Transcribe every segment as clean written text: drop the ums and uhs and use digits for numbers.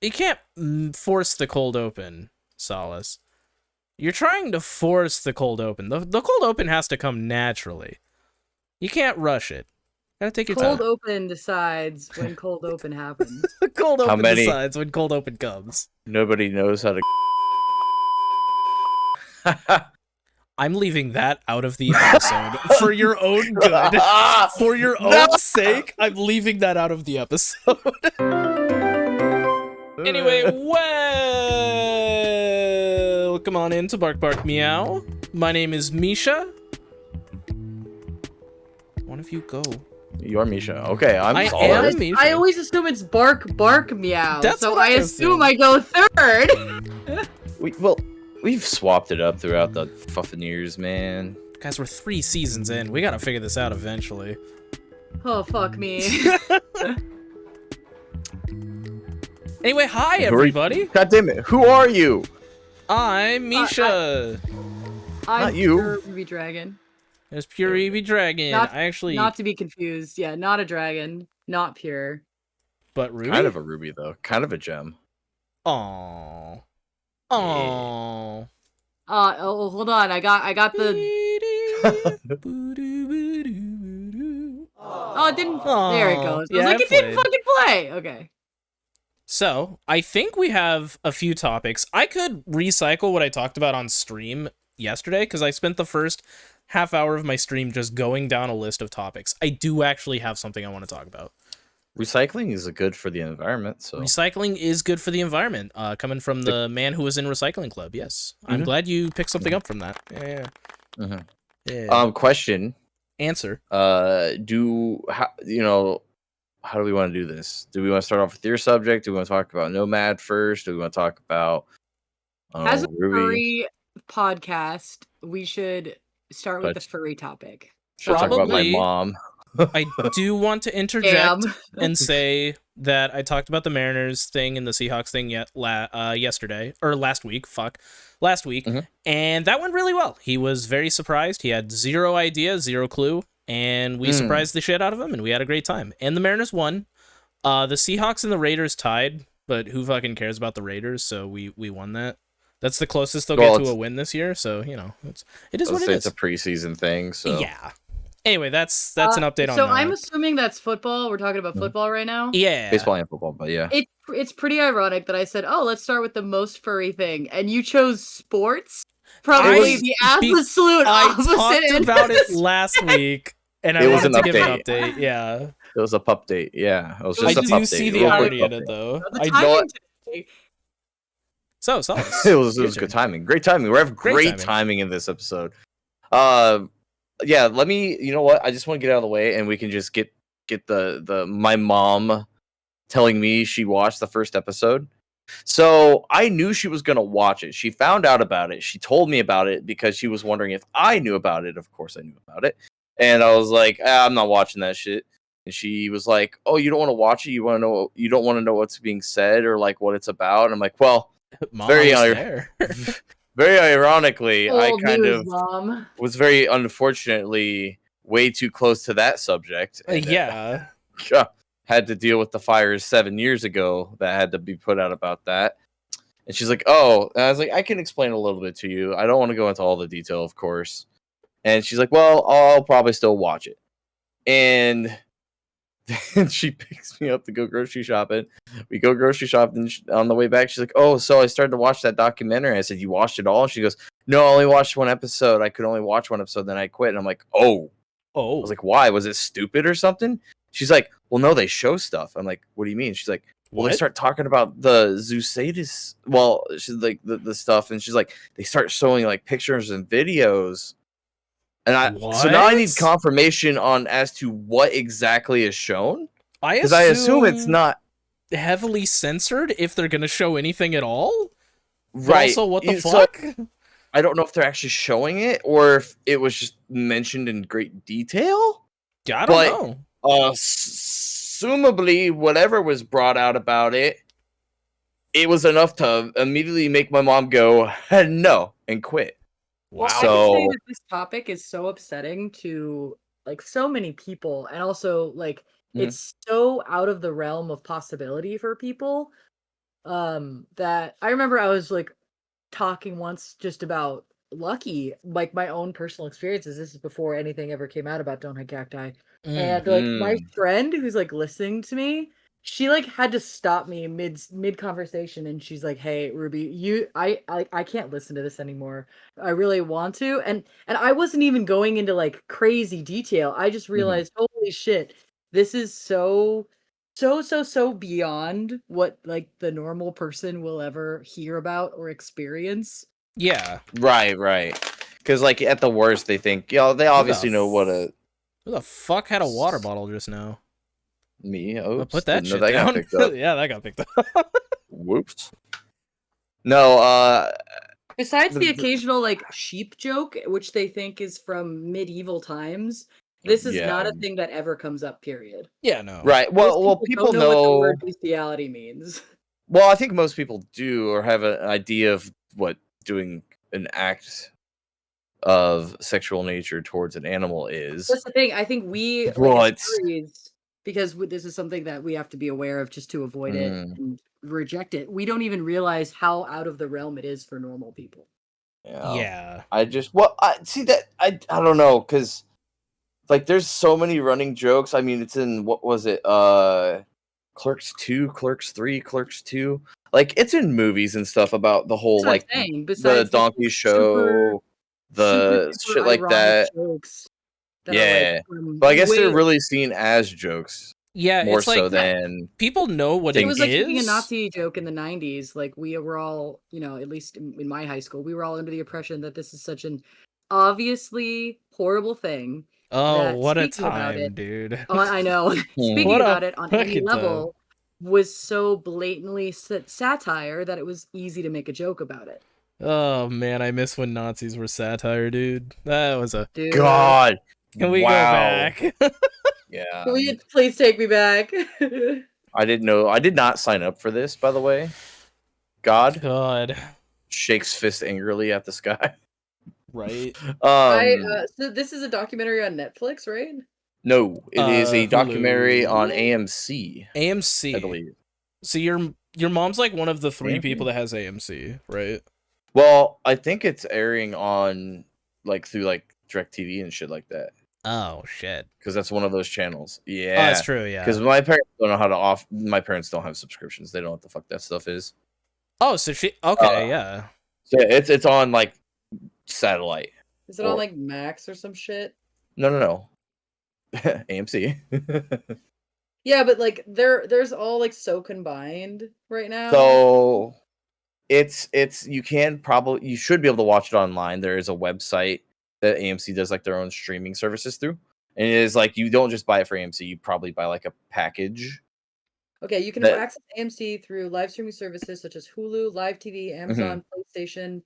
You can't force the cold open, Solis. You're trying to force the cold open. The cold open has to come naturally. You can't rush it. Gotta take your Cold time. open decides when cold open happens. The cold How open many- decides when cold open comes. Nobody knows how to. I'm leaving that out of the episode for your own good. For your own sake, I'm leaving that out of the episode. Anyway, welcome on into Bark Bark Meow. My name is Misha. One of you go. You're Misha. Okay, I'm Solis. am Misha. I always assume it's bark meow. That's so what I I assume assume. I go third. We've swapped it up throughout the fucking years, man. Guys, we're 3 seasons in. We gotta figure this out eventually. Oh fuck me. Anyway, hi everybody. God damn it! Who are you? I'm Misha. I'm Not you. PureRubyDragon. There's PureRubyDragon. I actually, Not to be confused. Yeah, not a dragon. Not pure. but Ruby. Kind of a ruby though. Kind of a gem. Aww. Aww. Oh, hold on. I got the. Oh, it didn't. There it goes. I was Yeah, like, it it didn't played. fucking play. Okay. So, I think we have a few topics. I could recycle what I talked about on stream yesterday, because I spent the first half hour of my stream just going down a list of topics. I do actually have something I want to talk about. Recycling is good for the environment. So Recycling is good for the environment. Coming from the man who was in Recycling Club, yes. I'm glad you picked something up from that. Yeah. Yeah. Question. Answer. How do we want to do this? Do we want to start off with your subject? Do we want to talk about Nomad first? Do we want to talk about As a Ruby? furry podcast, we should start with the furry topic. Should I talk about my Probably. mom? I do want to interject Damn. and say that I talked about the Mariners thing and the Seahawks thing yesterday, or last week, and that went really well. He was very surprised. He had zero idea, zero clue, and we surprised the shit out of him, and we had a great time. And the Mariners won. The Seahawks and the Raiders tied, but who fucking cares about the Raiders? So we won that. That's the closest they'll get to a win this year, so, it is what it is. It's a preseason thing, so Yeah. Anyway, that's an update on that. So I'm assuming that's football. We're talking about football right now. Yeah. baseball and football, but yeah. It's pretty ironic that I said, "Oh, let's start with the most furry thing," and you chose sports. Probably the absolute opposite. I talked about it last week, and I wanted to give an update. update. Yeah, It was a pup date. Yeah, it was just I a do pup see date. the Real quick irony in pup it, date. though. The I timing today. So It was good timing. Great timing. We're having great timing in this episode. Yeah, let me, you know what? I just want to get out of the way and we can just get the my mom telling me she watched the first episode. So I knew she was going to watch it. She found out about it. She told me about it because she was wondering if I knew about it. Of course I knew about it. And I was like, I'm not watching that shit. And she was like, oh, you don't want to watch it? You don't want to know what's being said or like what it's about? And I'm like, well, Mom very was there. very ironically, I Old kind news, of Mom. was very unfortunately way too close to that subject. And Yeah. had to deal with the fires 7 years ago that had to be put out about that. And she's like, oh, and I was like, I can explain a little bit to you. I don't want to go into all the detail, of course. And she's like, well, I'll probably still watch it. And then she picks me up to go grocery shopping. We go grocery shopping. On the way back, she's like, oh, so I started to watch that documentary. I said, you watched it all? And she goes, no, I only watched one episode. I could only watch one episode, then I quit. And I'm like, oh. I was like, why? Was it stupid or something? She's like, well, no, they show stuff. I'm like, what do you mean? She's like, well, they start talking about the Zoosatis. Well, she's like the stuff. And she's like, they start showing like pictures and videos. And so now I need confirmation on as to what exactly is shown. Because I assume it's not heavily censored if they're going to show anything at all. Right. Also, what the fuck? I don't know if they're actually showing it or if it was just mentioned in great detail. Yeah, I don't know. Assumably, whatever was brought out about it, it was enough to immediately make my mom go, no, and quit. Wow. Well, I would say that this topic is so upsetting to like so many people, and also like it's so out of the realm of possibility for people that I remember I was like talking once just about Lucky, like my own personal experiences. This is before anything ever came out about Don't Hide Cacti. And like my friend who's like listening to me, she like had to stop me mid conversation, and she's like, "Hey, Ruby, I can't listen to this anymore. I really want to." And I wasn't even going into like crazy detail. I just realized, holy shit, this is so beyond what like the normal person will ever hear about or experience. Yeah. Right. Because like at the worst, they think, they obviously know what a. Who the fuck had a water bottle just now? Me? Well, Oops. put that shit that down. got picked up. Yeah, that got picked up. Whoops. No, Besides the occasional like sheep joke, which they think is from medieval times, this is not a thing that ever comes up, period. Yeah, no. Right. Well, people don't know what the word bestiality means. Well, I think most people do or have an idea of what doing an act of sexual nature towards an animal is. That's the thing. I think we like as furries, because this is something that we have to be aware of just to avoid it and reject it. We don't even realize how out of the realm it is for normal people. Yeah. I see that I don't know, because like there's so many running jokes. I mean, it's in, what was it? Clerks 2, Clerks 3, Clerks 2. Like it's in movies and stuff about the whole like the donkey show, the shit like that. Jokes that yeah, but I guess they're really seen as jokes. Yeah, more it's like so than people know what it is. It was like being a Nazi joke in the 90s. Like we were all, at least in my high school, we were all under the impression that this is such an obviously horrible thing. Oh, what a time, dude. I know. Speaking about it on any level was so blatantly satire that it was easy to make a joke about it. Oh man, I miss when Nazis were satire, dude. That was a God. Can we go back? Yeah. Can we please take me back? I didn't know. I did not sign up for this, by the way. God. Shakes fist angrily at the sky. Right. So this is a documentary on Netflix, right? No, it is a documentary on AMC. AMC, I believe. So your mom's like one of the 3 people that has AMC, right? Well, I think it's airing on like through like DirecTV and shit like that. Oh shit! Because that's one of those channels. Yeah, that's true. Yeah. Because my parents don't know how to My parents don't have subscriptions. They don't know what the fuck that stuff is. Oh, so yeah. So it's on like satellite. Is it on like Max or some shit? No. AMC. Yeah, but like there's all like so combined right now. So it's you should be able to watch it online. There is a website that AMC does like their own streaming services through. And it is like you don't just buy it for AMC, you probably buy like a package. Okay, you can access AMC through live streaming services such as Hulu, Live TV, Amazon, PlayStation,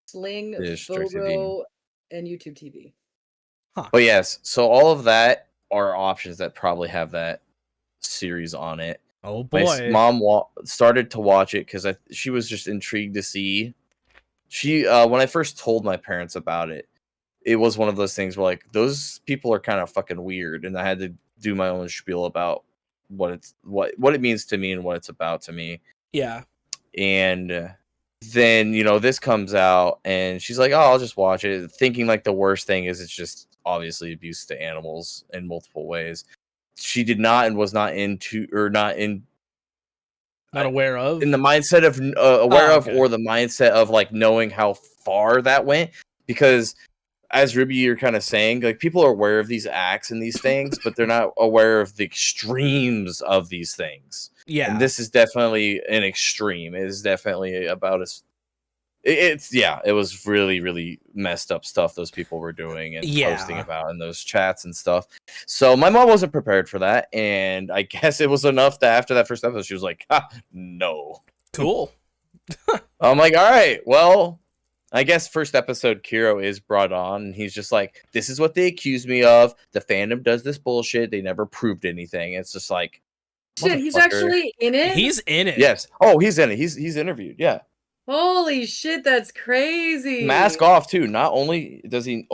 Sling, Vobro, and YouTube TV. But yes, so all of that are options that probably have that series on it. Oh boy. My mom started to watch it because she was just intrigued to see. She when I first told my parents about it, it was one of those things where like those people are kind of fucking weird, and I had to do my own spiel about what it means to me and what it's about to me. Yeah. And then this comes out, and she's like, "Oh, I'll just watch it," thinking like the worst thing is it's just obviously abuse to animals in multiple ways. She did not and was not into or not aware of in the mindset of aware of or the mindset of like knowing how far that went, because as Ruby, you're kind of saying, like people are aware of these acts and these things, but they're not aware of the extremes of these things. Yeah, and this is definitely an extreme. It is definitely about it was really, really messed up stuff those people were doing and posting about in those chats and stuff. So my mom wasn't prepared for that, and I guess it was enough that after that first episode, she was like, no. Cool. I'm like, all right, well, I guess first episode Kiro is brought on, and he's just like, this is what they accuse me of. The fandom does this bullshit. They never proved anything. It's just like, shit, he's actually in it? He's in it. Yes. Oh, he's in it. He's interviewed. Yeah. Holy shit, that's crazy. Mask off too. Not only does he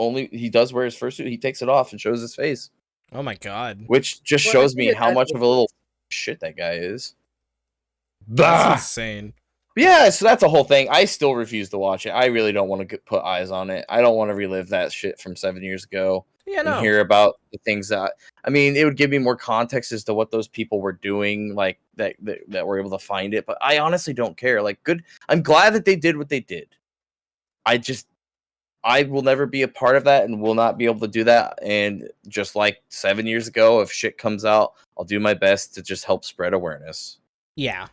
does wear his fursuit, he takes it off and shows his face. Oh my god. Which just shows me how much of a little shit that guy is. That's insane. Yeah, so that's a whole thing. I still refuse to watch it. I really don't want to put eyes on it. I don't want to relive that shit from 7 years ago and hear about the things that. I mean, it would give me more context as to what those people were doing, like that were able to find it. But I honestly don't care. Like, good. I'm glad that they did what they did. I will never be a part of that and will not be able to do that. And just like 7 years ago, if shit comes out, I'll do my best to just help spread awareness. Yeah.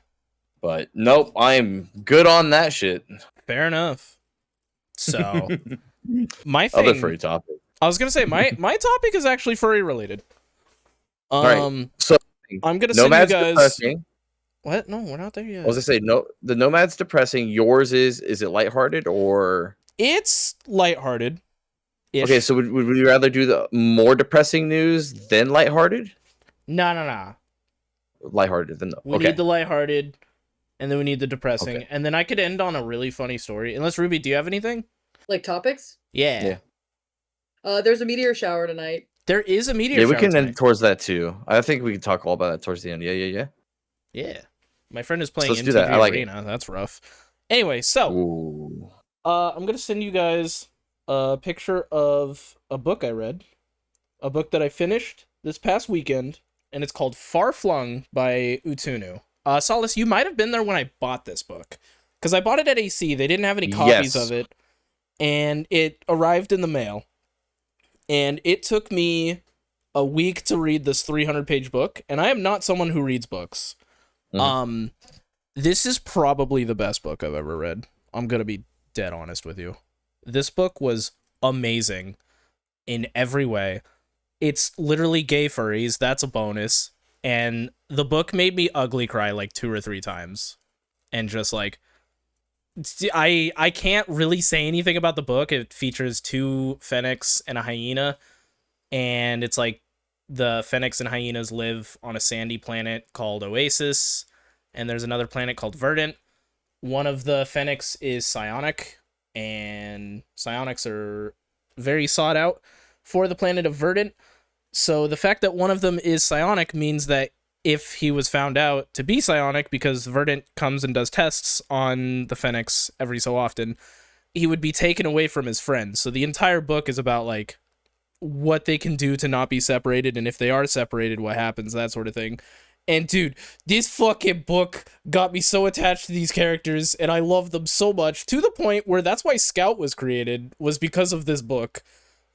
But nope, I'm good on that shit. Fair enough. So, my thing, other furry topic. I was gonna say my topic is actually furry related. All right. So I'm gonna send you guys. Depressing. What? No, we're not there yet. I was gonna say no. The Nomad's depressing. Yours is it lighthearted or? It's lighthearted. Okay, so would we rather do the more depressing news than lighthearted? No. Lighthearted than we need the lighthearted. And then we need the depressing. And then I could end on a really funny story. Unless, Ruby, do you have anything? Like topics? Yeah. There's a meteor shower tonight. There is a meteor shower. Yeah, we can tonight. end towards that too. I think we can talk all about that towards the end. Yeah. Yeah. My friend is playing MTV that. I like Arena. That's rough. Anyway, so I'm gonna send you guys a picture of a book I read. A book that I finished this past weekend, and it's called Far Flung by Utunu. Solis, you might have been there when I bought this book. Because I bought it at AC. They didn't have any copies of it. And it arrived in the mail. And it took me a week to read this 300-page book. And I am not someone who reads books. Mm-hmm. This is probably the best book I've ever read. I'm going to be dead honest with you. This book was amazing in every way. It's literally gay furries. That's a bonus. And the book made me ugly cry like 2 or 3 times. And just like, I can't really say anything about the book. It features 2 fennecs and a hyena. And it's like the fennecs and hyenas live on a sandy planet called Oasis. And there's another planet called Verdant. One of the fennecs is psionic. And psionics are very sought out for the planet of Verdant. So the fact that one of them is psionic means that if he was found out to be psionic, because Verdant comes and does tests on the fennecs every so often, he would be taken away from his friends. So the entire book is about like what they can do to not be separated, and if they are separated, what happens, that sort of thing. And dude, this fucking book got me so attached to these characters, and I love them so much, to the point where that's why Scout was created, was because of this book.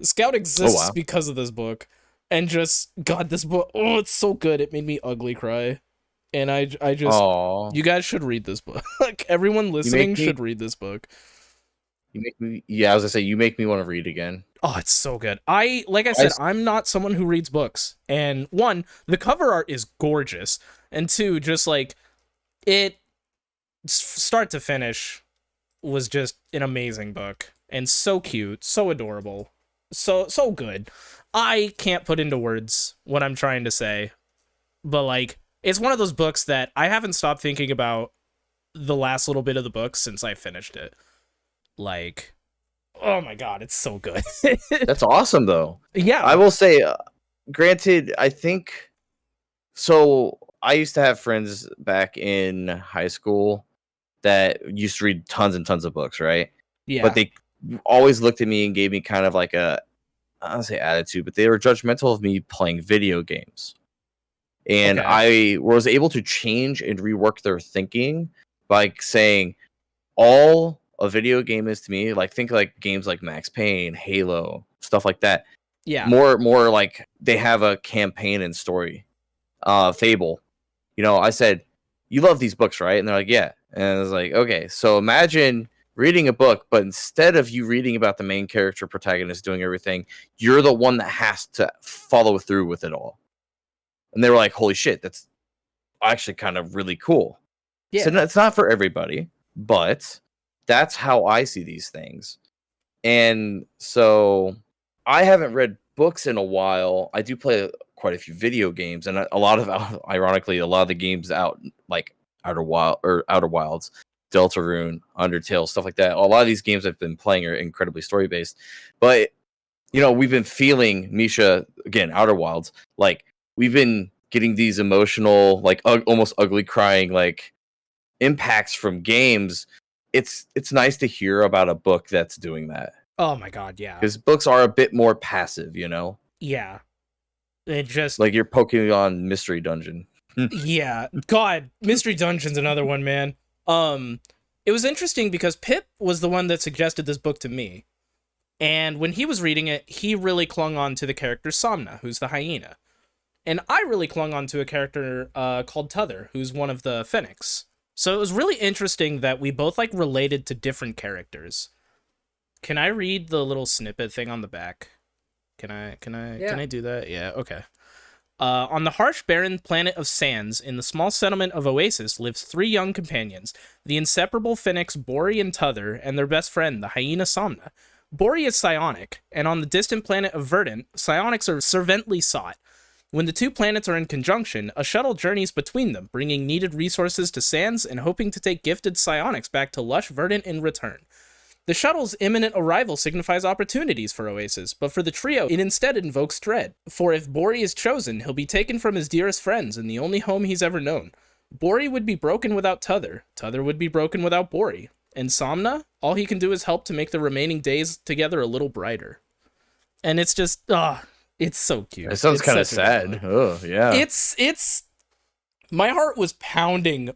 Scout exists because of this book. And just, God, this book, oh, it's so good. It made me ugly cry. And I just, you guys should read this book. Like, everyone listening should read this book. You make me, I was gonna say, you make me want to read again. Oh, it's so good. Like I said, I'm not someone who reads books. And 1, the cover art is gorgeous. And 2, just like, it, start to finish, was just an amazing book. And so cute, so adorable, so good. I can't put into words what I'm trying to say, but like, it's one of those books that I haven't stopped thinking about the last little bit of the book since I finished it. Like, oh my God, it's so good. That's awesome though. Yeah. I will say, granted, I think, so I used to have friends back in high school that used to read tons and tons of books, right? Yeah. But they always looked at me and gave me kind of like a, I don't say attitude, but they were judgmental of me playing video games. And I was able to change and rework their thinking by saying all a video game is to me, like think like games like Max Payne, Halo, stuff like that. Yeah. More like they have a campaign and story. Fable. You know, I said, you love these books, right? And they're like, yeah. And I was like, okay, so imagine reading a book, but instead of you reading about the main character protagonist doing everything, you're the one that has to follow through with it all. And they were like, holy shit, that's actually kind of really cool. Yeah. So it's not for everybody, but that's how I see these things. And so I haven't read books in a while. I do play quite a few video games, and ironically, a lot of the games out, like Outer Wilds, Deltarune, Undertale, stuff like that. A lot of these games I've been playing are incredibly story-based. But, you know, we've been feeling, Misha, again, Outer Wilds, like, we've been getting these emotional, like, almost ugly crying, like, impacts from games, it's nice to hear about a book that's doing that. Oh my god, yeah. Because books are a bit more passive, Yeah. It just like your Pokemon Mystery Dungeon. yeah. God, Mystery Dungeon's another one, man. It was interesting because Pip was the one that suggested this book to me. And when he was reading it, he really clung on to the character Somna, who's the hyena. And I really clung on to a character called T'other, who's one of the Phoenix. So it was really interesting that we both like related to different characters. Can I read the little snippet thing on the back? Can I do that? Yeah, okay. On the harsh, barren planet of Sands, in the small settlement of Oasis, lives 3 young companions, the inseparable Phoenix Bori and T'other, and their best friend, the hyena Somna. Bori is psionic, and on the distant planet of Verdant, psionics are fervently sought. When the 2 planets are in conjunction, a shuttle journeys between them, bringing needed resources to Sands and hoping to take gifted psionics back to lush Verdant in return. The shuttle's imminent arrival signifies opportunities for Oasis, but for the trio, it instead invokes dread. For if Bori is chosen, he'll be taken from his dearest friends and the only home he's ever known. Bori would be broken without T'other. T'other would be broken without Bori. And Somna, all he can do is help to make the remaining days together a little brighter. And it's just, it's so cute. It sounds kind of sad. Oh, yeah. It's my heart was pounding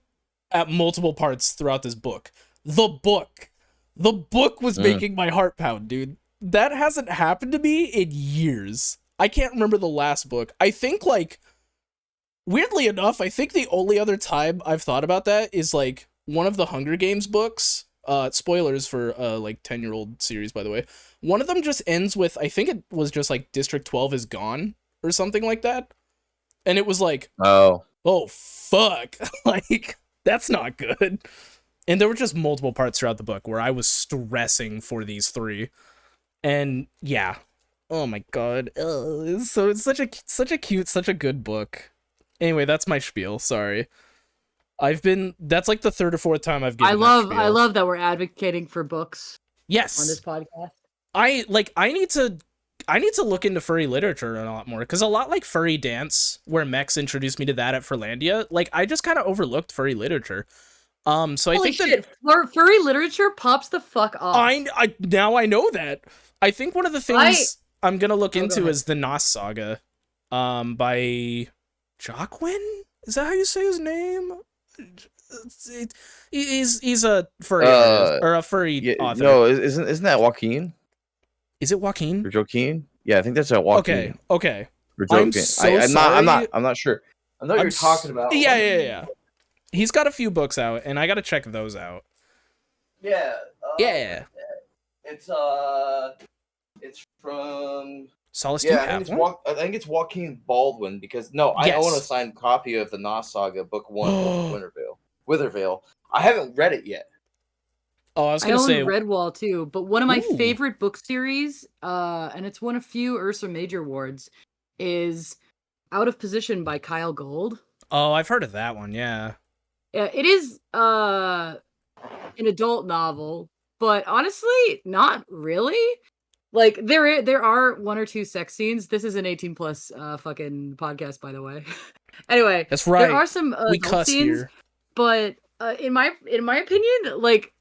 at multiple parts throughout this book. The book was making my heart pound, dude. That hasn't happened to me in years. I can't remember the last book. I think, like, weirdly enough, I think the only other time I've thought about that is, like, one of the Hunger Games books. Spoilers for, like, 10-year-old series, by the way. One of them just ends with, I think it was just, like, District 12 is gone, or something like that. And it was like, oh fuck. Like, that's not good. And there were just multiple parts throughout the book where I was stressing for these 3. And yeah. Oh my god. So it's such a cute, such a good book. Anyway, that's my spiel. Sorry. That's like the 3rd or 4th time I've given that spiel. I love that we're advocating for books. Yes. On this podcast. I need to look into furry literature a lot more, because a lot like Furry Dance, where Mex introduced me to that at Furlandia, like I just kind of overlooked furry literature. So I Holy think shit, furry literature pops the fuck off. Now I know that. I think one of the things I'm gonna look into is the Nos Saga, by Jacquin. Is that how you say his name? He's a furry or a furry author. No, isn't that Joaquin? Is it Joaquin? Or Joaquin? Yeah, I think that's Joaquin. Okay. I'm not sure. I know what you're talking about. Yeah. He's got a few books out, and I gotta check those out. Yeah. Yeah. It's from Solis. Do you have one? I think it's Joaquin Baldwin, because I own a signed copy of the Nos Saga Book 1 of Withervale. I haven't read it yet. Oh, I own Redwall too, but one of my favorite book series, and it's won a few Ursa Major awards, is Out of Position by Kyle Gold. Oh, I've heard of that one. Yeah. It is an adult novel, but honestly, not really. Like there are 1 or 2 sex scenes. This is an 18 plus fucking podcast, by the way. Anyway, that's right. There are some we cuss scenes, here, but in my opinion, like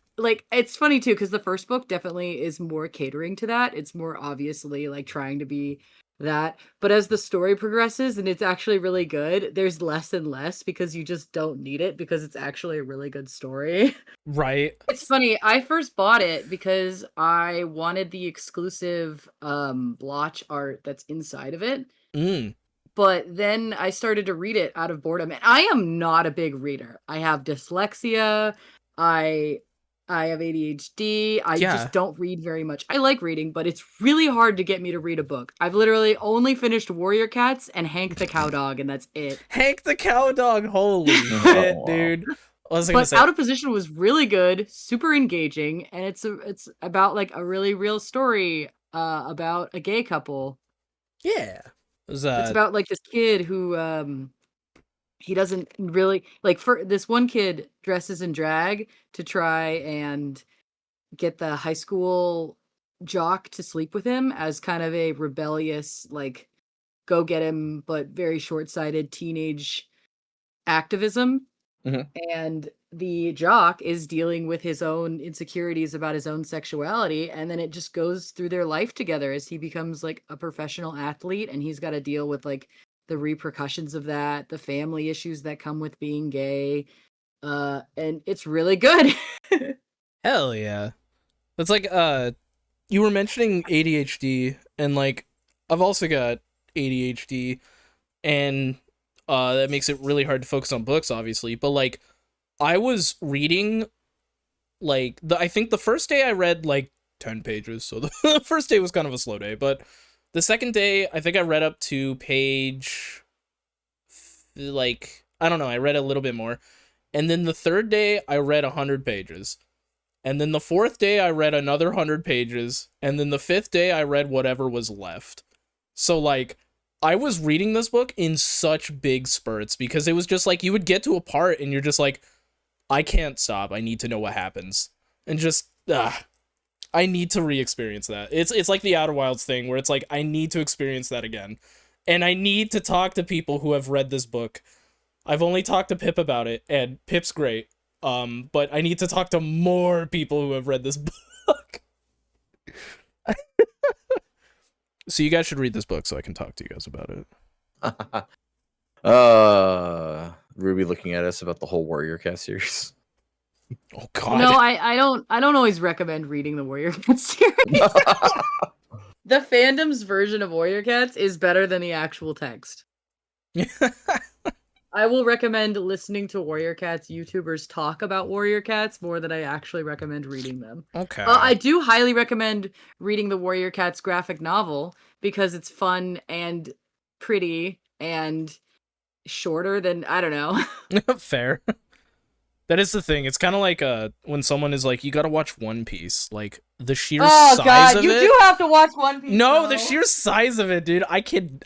it's funny too, because the first book definitely is more catering to that. It's more obviously like trying to be that, but as the story progresses and it's actually really good, there's less and less, because you just don't need it, because it's actually a really good story. Right. It's funny, I first bought it because I wanted the exclusive blotch art that's inside of it. But then I started to read it out of boredom, and I am not a big reader. I have dyslexia, I have ADHD. I just don't read very much. I like reading, but it's really hard to get me to read a book. I've literally only finished Warrior Cats and Hank the Cow Dog, and that's it. Hank the Cow Dog, holy shit, dude. Out of Position was really good, super engaging, and it's about like a really real story about a gay couple. Yeah. It's about like this kid who he doesn't really like, for this one kid dresses in drag to try and get the high school jock to sleep with him as kind of a rebellious, like, go get him, but very short-sighted teenage activism. and the jock is dealing with his own insecurities about his own sexuality, and then it just goes through their life together as he becomes like a professional athlete, and he's got to deal with like the repercussions of that, the family issues that come with being gay, and it's really good. Hell yeah. That's like you were mentioning ADHD, and like I've also got ADHD, and that makes it really hard to focus on books, obviously. But like I was reading, like I think the first day I read like 10 pages, so the first day was kind of a slow day. But the second day, I think I read up to page, like I don't know, I read a little bit more, and then the third day I read 100 pages. And then the fourth day, I read another 100 pages. And then the fifth day, I read whatever was left. So, like, I was reading this book in such big spurts because it was just like, you would get to a part and you're just like, I can't stop. I need to know what happens. And just, I need to re-experience that. It's like the Outer Wilds thing where it's like, I need to experience that again. And I need to talk to people who have read this book. I've only talked to Pip about it, and Pip's great. But I need to talk to more people who have read this book. So you guys should read this book so I can talk to you guys about it. Ruby looking at us about the whole Warrior Cat series. Oh God. No, I don't always recommend reading the Warrior Cat series. The fandom's version of Warrior Cats is better than the actual text. I will recommend listening to Warrior Cats YouTubers talk about Warrior Cats more than I actually recommend reading them. Okay. I do highly recommend reading the Warrior Cats graphic novel because it's fun and pretty and shorter than, I don't know. Fair. That is the thing. It's kind of like when someone is like, you gotta watch One Piece. Like, the sheer size of it. You do have to watch One Piece. No, the sheer size of it, dude. I can't.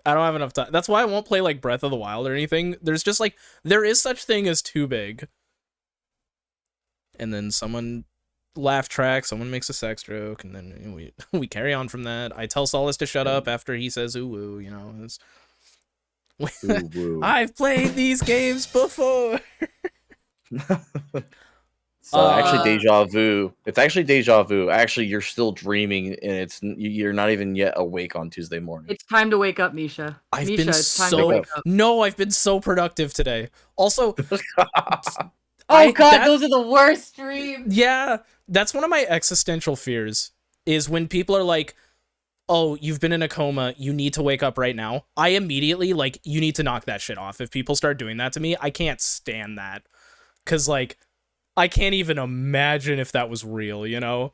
I don't have enough time. That's why I won't play like Breath of the Wild or anything. There's just like, there is such thing as too big. And then someone laugh track, someone makes a sex joke, and then we carry on from that. I tell Solis to shut up after he says ooh woo, you know. Ooh, woo. I've played these games before. So actually deja vu. It's actually deja vu. Actually, you're still dreaming, and you're not even yet awake on Tuesday morning. It's time to wake up, Misha. I've Misha, been it's time to wake up. No, I've been so productive today. Also, those are the worst dreams. Yeah, that's one of my existential fears. Is when people are like, "Oh, you've been in a coma. You need to wake up right now." I immediately like, you need to knock that shit off. If people start doing that to me, I can't stand that. 'Cause like, I can't even imagine if that was real, you know?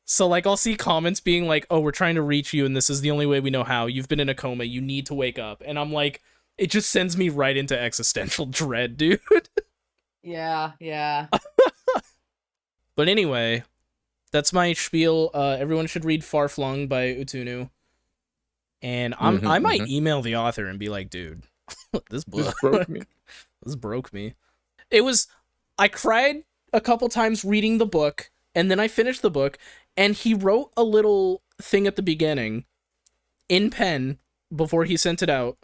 So, like, I'll see comments being like, oh, we're trying to reach you, and this is the only way we know how. You've been in a coma. You need to wake up. And I'm like, it just sends me right into existential dread, dude. Yeah. But anyway, that's my spiel. Everyone should read Far Flung by Utunu. And I might email the author and be like, dude, this book broke me. This broke me. I cried a couple times reading the book, and then I finished the book, and he wrote a little thing at the beginning in pen before he sent it out,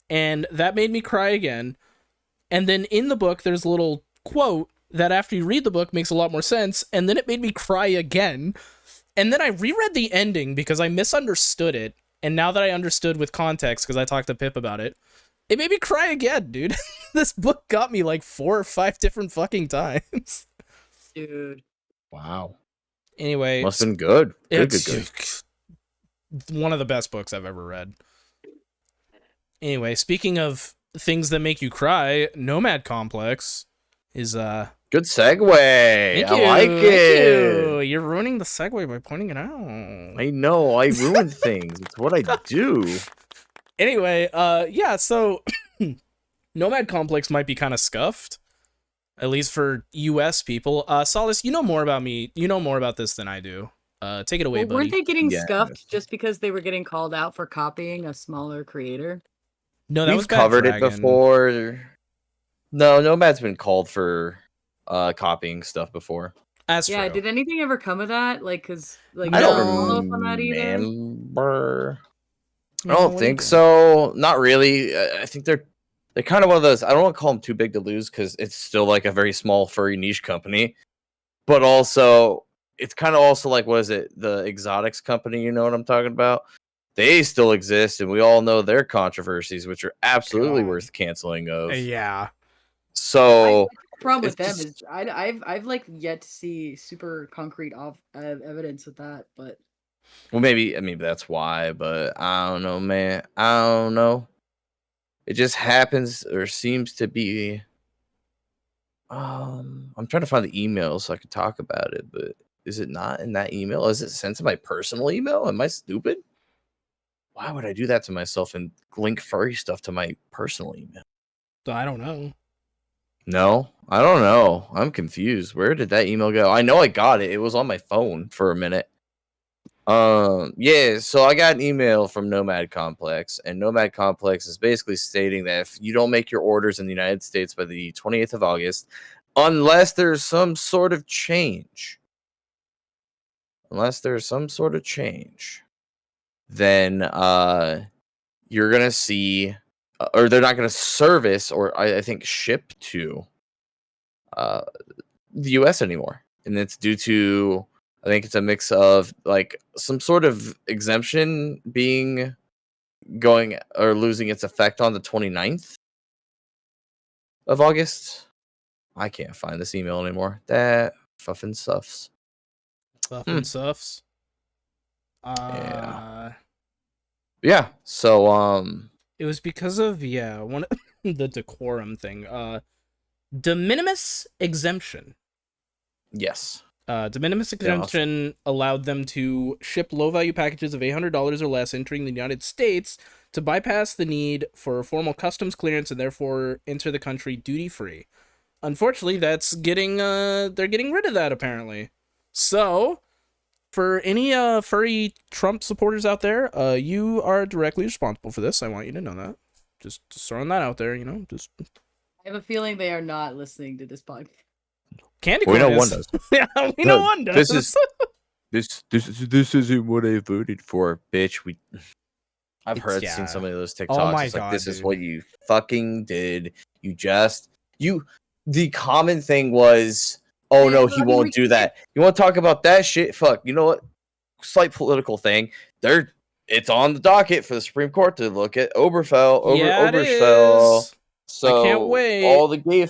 and that made me cry again. And then in the book, there's a little quote that after you read the book makes a lot more sense, and then it made me cry again. And then I reread the ending because I misunderstood it, and now that I understood with context, because I talked to Pip about it, it made me cry again, dude. This book got me like 4 or 5 different fucking times. Dude. Wow. Anyway. Must have been good. Good. One of the best books I've ever read. Anyway, speaking of things that make you cry, Nomad Complex is good segue. Thank you, I like it. you. You're ruining the segue by pointing it out. I know. I ruin things. It's what I do. Anyway, yeah, so Nomad Complex might be kind of scuffed, at least for US people. Solis, you know more about me. You know more about this than I do. Take it away, buddy. Weren't they getting scuffed just because they were getting called out for copying a smaller creator? No, that We've covered it before. No, Nomad's been called for copying stuff before. That's true. Did anything ever come of that? Like, cause like I don't follow up on that either. I don't think so. Not really. I think they're they're kind of one of those. I don't want to call them too big to lose because it's still like a very small furry niche company, but also it's kind of also like, what is it? The exotics company. You know what I'm talking about? They still exist, and we all know their controversies, which are absolutely worth canceling of. Yeah. So the problem with them is I've like yet to see super concrete evidence with that, but well, maybe that's why, but I don't know, man. I don't know. It just happens or seems to be. I'm trying to find the email so I can talk about it, but is it not in that email? Is it sent to my personal email? Am I stupid? Why would I do that to myself and link furry stuff to my personal email? I don't know. No, I don't know. I'm confused. Where did that email go? I know I got it. It was on my phone for a minute. Yeah, so I got an email from Nomad Complex, and Nomad Complex is basically stating that if you don't make your orders in the United States by the 28th of August, unless there's some sort of change, then you're gonna see, or they're not gonna service, or I think ship to the US anymore. And it's due to, I think it's a mix of like some sort of exemption going or losing its effect on the 29th of August. I can't find this email anymore. That fuffin suffs. Suffs. Yeah. So it was because of one the decorum thing. De minimis exemption. Yes. De minimis exemption allowed them to ship low-value packages of $800 or less entering the United States to bypass the need for formal customs clearance and therefore enter the country duty-free. Unfortunately, they're getting rid of that, apparently. So, for any furry Trump supporters out there, you are directly responsible for this. I want you to know that. Just throwing that out there, just... I have a feeling they are not listening to this podcast. Candy corn. We know one does. Yeah, we know one does. This isn't what I voted for, bitch. I've seen some of those TikToks. Oh my it's like, God, this dude. is what you fucking did. The common thing was, oh no, he won't do that. You want to talk about that shit? Fuck. You know what? Slight political thing. It's on the docket for the Supreme Court to look at Obergefell. So I can't wait. All the gay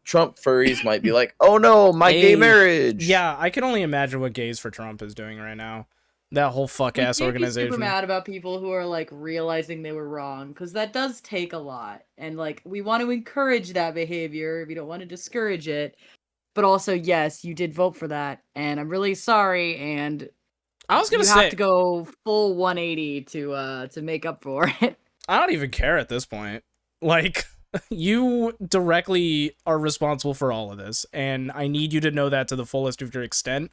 Trump furries might be like, oh no, my gay marriage. Yeah, I can only imagine what Gays for Trump is doing right now. That whole fuck-ass organization. I'm super mad about people who are like realizing they were wrong, because that does take a lot. And like, we want to encourage that behavior. We don't want to discourage it. But also, yes, you did vote for that. And I'm really sorry. And I was gonna say, you have to go full 180 to make up for it. I don't even care at this point. Like, you directly are responsible for all of this, and I need you to know that to the fullest of your extent.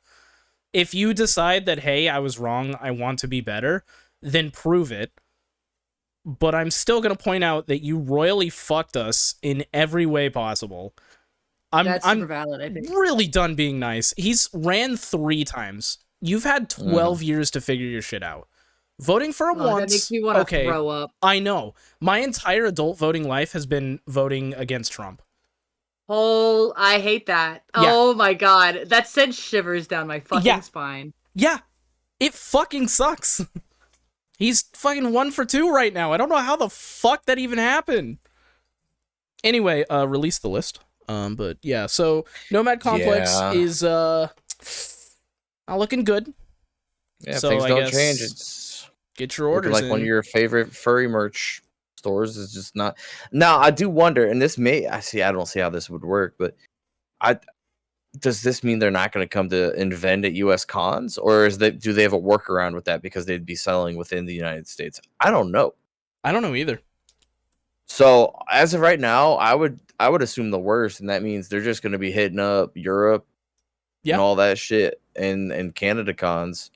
If you decide that, hey, I was wrong, I want to be better, then prove it. But I'm still going to point out that you royally fucked us in every way possible. That's super valid, I think. Really done being nice. He's ran 3 times. You've had 12 years to figure your shit out. Voting for him once, that makes me want to throw up. I know. My entire adult voting life has been voting against Trump. Oh, I hate that. Yeah. Oh my God. That sent shivers down my fucking spine. Yeah. It fucking sucks. He's fucking 1 for 2 right now. I don't know how the fuck that even happened. Anyway, release the list. But yeah, so Nomad Complex is not looking good. Yeah, so things don't change. It's get your orders like in. One of your favorite furry merch stores is just not. Now I do wonder, and I don't see how this would work, but does this mean they're not going to come to invent at U.S. cons, or do they have a workaround with that because they'd be selling within the United States? I don't know. I don't know either. So as of right now, I would assume the worst, and that means they're just going to be hitting up Europe and all that shit and Canada cons.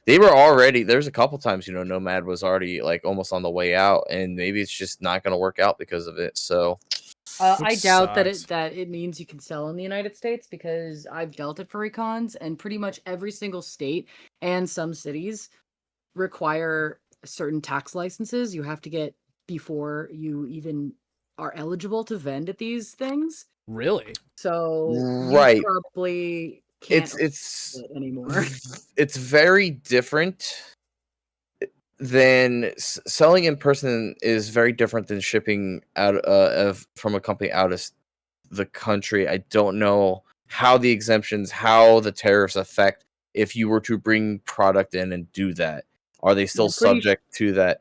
They were already, there's a couple times, Nomad was already like almost on the way out, and maybe it's just not going to work out because of it. So I doubt that it means you can sell in the United States, because I've dealt at furry cons, and pretty much every single state and some cities require certain tax licenses. You have to get before you even are eligible to vend at these things. Really? So Right. you probably can't It's it anymore. it's very different than selling in person is very different than shipping out from a company out of the country. I don't know how the exemptions, how the tariffs affect if you were to bring product in and do that. Are they still subject to that?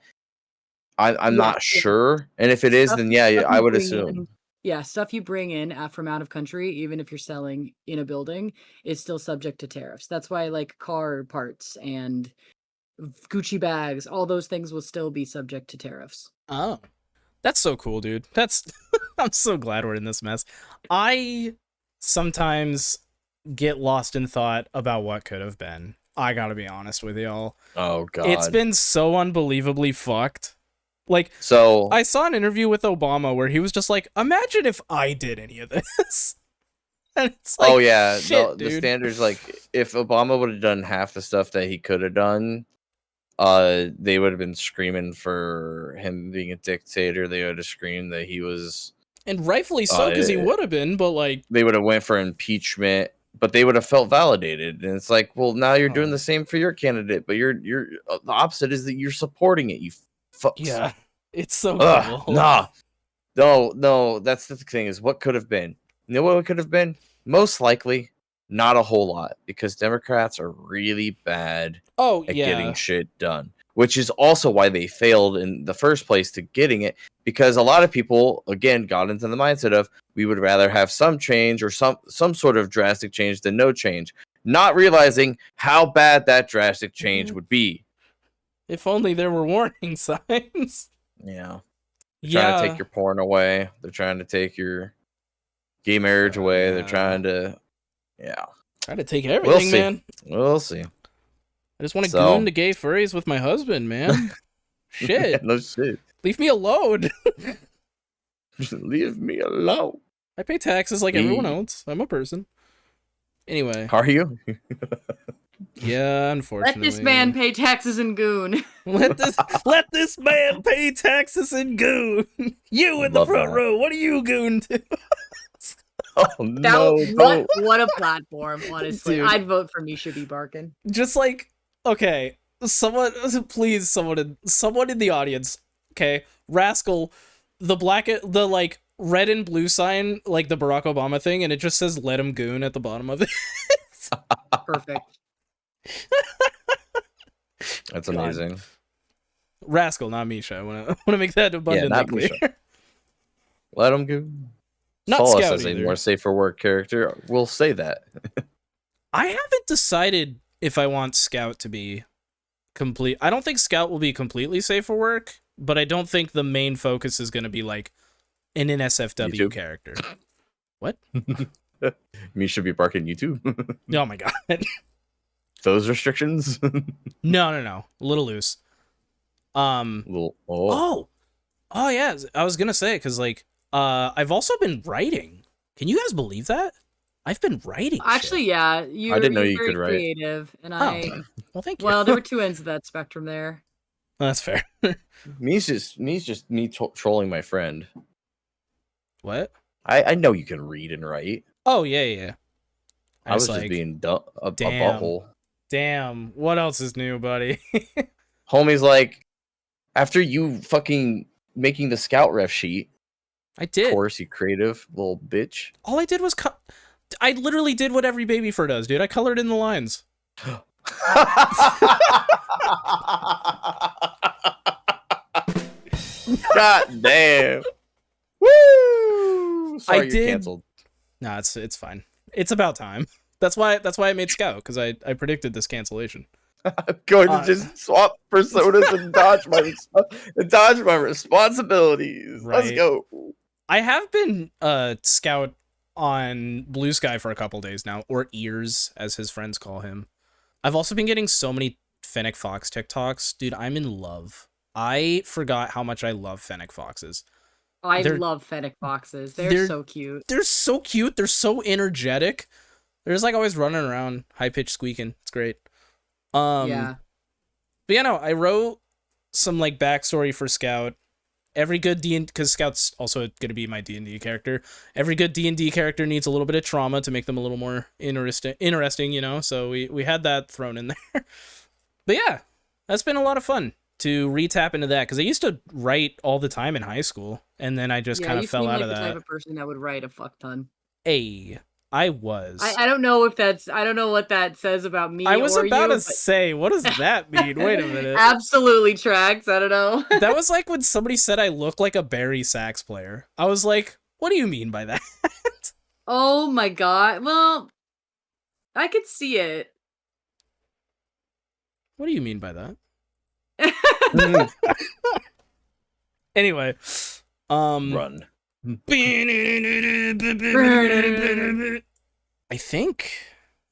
I'm not sure. And if it is, then yeah, I would assume. Stuff you bring in from out of country, even if you're selling in a building, is still subject to tariffs. That's why like car parts and Gucci bags, all those things will still be subject to tariffs. Oh, that's so cool, dude. That's I'm so glad we're in this mess. I sometimes get lost in thought about what could have been. I gotta be honest with y'all. Oh god, it's been so unbelievably fucked. Like, so I saw an interview with Obama where he was just like, imagine if I did any of this. And it's like, oh yeah, shit, the dude. standards, like if Obama would have done half the stuff that he could have done, they would have been screaming for him being a dictator. They would have screamed that he was, and rightfully so, because he would have been, but like they would have went for impeachment, but they would have felt validated. And it's like, well, now you're doing the same for your candidate, but you're the opposite is that you're supporting it, you fucks. Yeah, it's so cool. No, that's the thing, is what could have been. You know what it could have been? Most likely not a whole lot, because Democrats are really bad at getting shit done, which is also why they failed in the first place to getting it, because a lot of people, again, got into the mindset of we would rather have some change or some sort of drastic change than no change, not realizing how bad that drastic change would be. If only there were warning signs. Yeah. They're trying to take your porn away. They're trying to take your gay marriage away. They're trying to, try to take everything, man. We'll see. I just want to goon to gay furries with my husband, man. Shit. No shit. Leave me alone. Leave me alone. I pay taxes like everyone else. I'm a person. Anyway. Are you? Yeah, unfortunately. Let this man pay taxes and goon. Let this man pay taxes and goon. You in the front row. What are you goon to? Oh no! What a platform, honestly. Dude. I'd vote for Misha v. Barkin. Just like, okay, someone in the audience, okay, Rascal, the like red and blue sign, like the Barack Obama thing, and it just says "Let him goon" at the bottom of it. Perfect. That's amazing. Rascal, not Misha. I want to make that abundantly clear. Misha. Let him goon. Not Solis Scout as a either. more safer work character. We'll say that. I haven't decided if I want Scout to be complete. I don't think Scout will be completely safe for work, but I don't think the main focus is going to be like an NSFW YouTube character. What? Misha be Barkin YouTube. Oh my god. Those restrictions? No. A little loose. Oh yeah. I was gonna say, because like I've also been writing. Can you guys believe that? I've been writing. Actually, shit. I didn't know you could write. Creative, and well, thank you. Well, there were two ends of that spectrum there. That's fair. Me's just me trolling my friend. What? I know you can read and write. Oh yeah. I was just being a butthole. Damn. What else is new, buddy? Homie's like, after you fucking making the scout ref sheet. I did. Of course, you creative little bitch. All I did was I literally did what every baby fur does, dude. I colored in the lines. God damn. Woo! Sorry, you're canceled. Nah, it's fine. It's about time. That's why I made Scout, because I predicted this cancellation. I'm going to just swap personas and dodge my responsibilities. Right. Let's go. I have been Scout on Blue Sky for a couple days now, or Ears, as his friends call him. I've also been getting so many Fennec Fox TikToks. Dude, I'm in love. I forgot how much I love Fennec Foxes. I love Fennec Foxes. They're so cute. They're so cute. They're so energetic. They're just like always running around, high-pitched squeaking. It's great. Yeah. But yeah, no, I wrote some like backstory for Scout, every good D&D, because Scout's also going to be my D&D character. Every good D&D character needs a little bit of trauma to make them a little more interesting, you know? So we had that thrown in there. But yeah, that's been a lot of fun to re-tap into that, because I used to write all the time in high school, and then I just kind of fell out of that. You seem like the type of person that would write a fuck ton. I was. I don't know if that's... I don't know what that says about me or you. I was about to say, what does that mean? Wait a minute. Absolutely tracks. I don't know. That was like when somebody said I look like a Barry sax player. I was like, what do you mean by that? Oh my god. Well, I could see it. What do you mean by that? Anyway, Run. I think,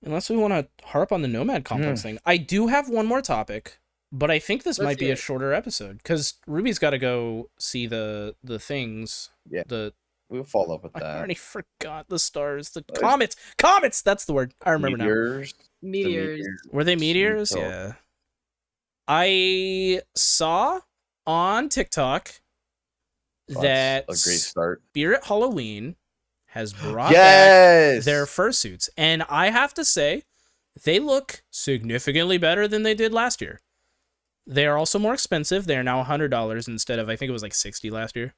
unless we want to harp on the Nomad Complex thing, I do have one more topic, but I think this might be a shorter episode, because Ruby's got to go see the things. Yeah, we'll follow up with that. I already forgot the stars. The comets! Comets! That's the word. I remember now. Meteors. Were they meteors? Yeah. I saw on TikTok that a great start. Spirit HalloYeen has brought back their fursuits, and I have to say, they look significantly better than they did last year. They are also more expensive. They are now $100 instead of, I think it was like $60 last year.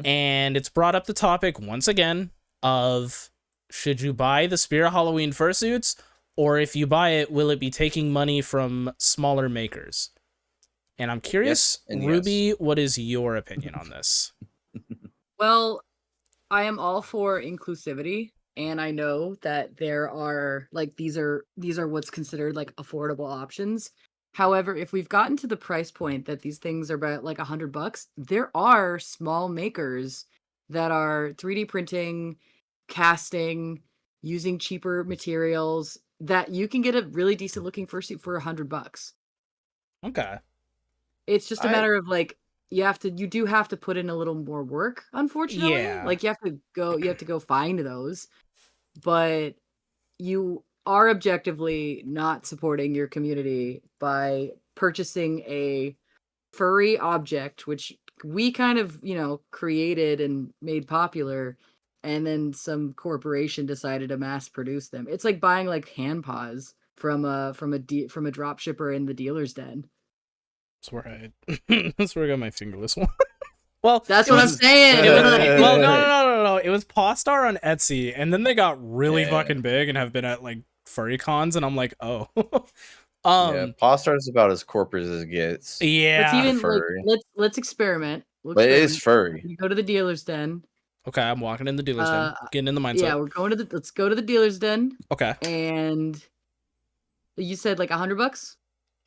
And it's brought up the topic once again of, should you buy the Spirit HalloYeen fursuits, or if you buy it, will it be taking money from smaller makers? And I'm curious, Ruby, what is your opinion on this? Well, I am all for inclusivity, and I know that there are like these are what's considered like affordable options. However, if we've gotten to the price point that these things are about like $100, there are small makers that are 3D printing, casting, using cheaper materials that you can get a really decent looking fursuit for $100. Okay. It's just a matter of like you do have to put in a little more work, unfortunately. Yeah. Like you have to go find those, but you are objectively not supporting your community by purchasing a furry object, which we kind of, created and made popular, and then some corporation decided to mass produce them. It's like buying like hand paws from a drop shipper in the dealer's den. That's where I got my fingerless one. Well, that's what I'm saying. No. It was Paw Star on Etsy, and then they got really fucking big and have been at like furry cons, and I'm like, oh. Paw Star is about as corporate as it gets. Yeah, let's experiment. But it is furry. You go to the dealer's den. Okay, I'm walking in the dealer's den, getting in the mindset. Yeah, let's go to the dealer's den. Okay. And you said like $100?